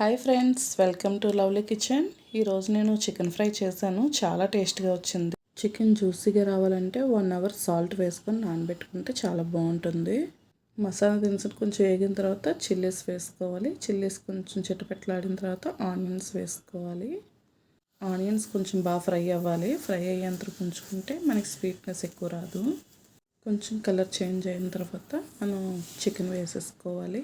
Hi friends, welcome to lovely kitchen. ఈరోజు నేను chicken fry చేశాను. చాలా టేస్ట్గా వచ్చింది. చికెన్ జ్యూసీగా రావాలంటే 1 అవర్ సాల్ట్ వేసుకొని నానబెట్టుకుంటే చాలా బాగుంటుంది. మసాలా దినుసులు కొంచెం వేగిన తర్వాత చిల్లీస్ వేసుకోవాలి. చిల్లీస్ కొంచెం చిటపెట్టలాడిన తర్వాత ఆనియన్స్ వేసుకోవాలి. ఆనియన్స్ కొంచెం బాగా ఫ్రై అవ్వాలి. ఫ్రై అయ్యేంత ఉంచుకుంటే మనకి స్వీట్నెస్ ఎక్కువ రాదు. కొంచెం కలర్ చేంజ్ అయిన తర్వాత మనం చికెన్ వేసేసుకోవాలి.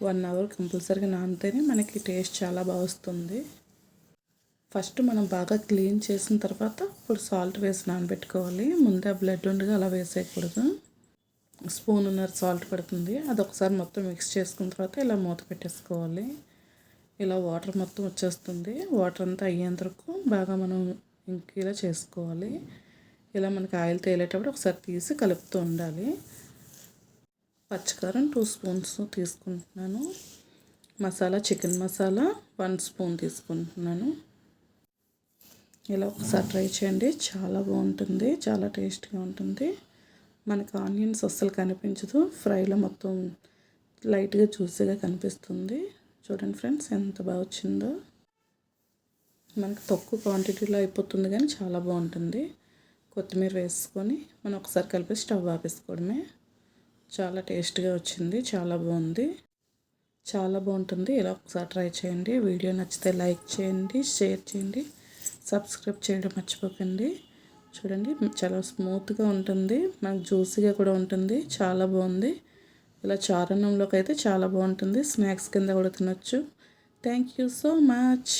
1 అవర్ కంపల్సరీగా నానితేనే మనకి టేస్ట్ చాలా బాగా వస్తుంది. ఫస్ట్ మనం బాగా క్లీన్ చేసిన తర్వాత ఇప్పుడు సాల్ట్ వేసి నానబెట్టుకోవాలి. ముందే బ్లడ్ ఉండగా అలా వేసేయకూడదు. స్పూన్నర సాల్ట్ పడుతుంది. అది ఒకసారి మొత్తం మిక్స్ చేసుకున్న తర్వాత ఇలా మూత పెట్టేసుకోవాలి. ఇలా వాటర్ మొత్తం వచ్చేస్తుంది. వాటర్ అంతా అయ్యేంత వరకు బాగా మనం ఇంకేలా చేసుకోవాలి. ఇలా మనకి ఆయిల్ తేలేటప్పుడు ఒకసారి తీసి కలుపుతూ ఉండాలి. పచ్చికారం 2 స్పూన్స్ తీసుకుంటున్నాను. మసాలా చికెన్ మసాలా 1 స్పూన్ తీసుకుంటున్నాను. ఇలా ఒకసారి ట్రై చేయండి. చాలా బాగుంటుంది. చాలా టేస్ట్గా ఉంటుంది. మనకు ఆనియన్స్ అస్సలు కనిపించదు. ఫ్రైలో మొత్తం లైట్గా జ్యూసీగా కనిపిస్తుంది. చూడండి ఫ్రెండ్స్ ఎంత బాగా వచ్చిందో. మనకు తక్కువ క్వాంటిటీలో అయిపోతుంది కానీ చాలా బాగుంటుంది. కొత్తిమీర వేసుకొని మనం ఒకసారి కలిపి స్టవ్ ఆపేసుకోవడమే. చాలా టేస్ట్గా వచ్చింది. చాలా బాగుంది. చాలా బాగుంటుంది. ఇలా ఒకసారి ట్రై చేయండి. వీడియో నచ్చితే లైక్ చేయండి, షేర్ చేయండి, సబ్స్క్రైబ్ చేయడం మర్చిపోకండి. చూడండి చాలా స్మూత్గా ఉంటుంది. మనకు జ్యూసీగా కూడా ఉంటుంది. చాలా బాగుంది. ఇలా చారన్నంలోకి అయితే చాలా బాగుంటుంది. స్నాక్స్ కింద కూడా తినొచ్చు. Thank you so much.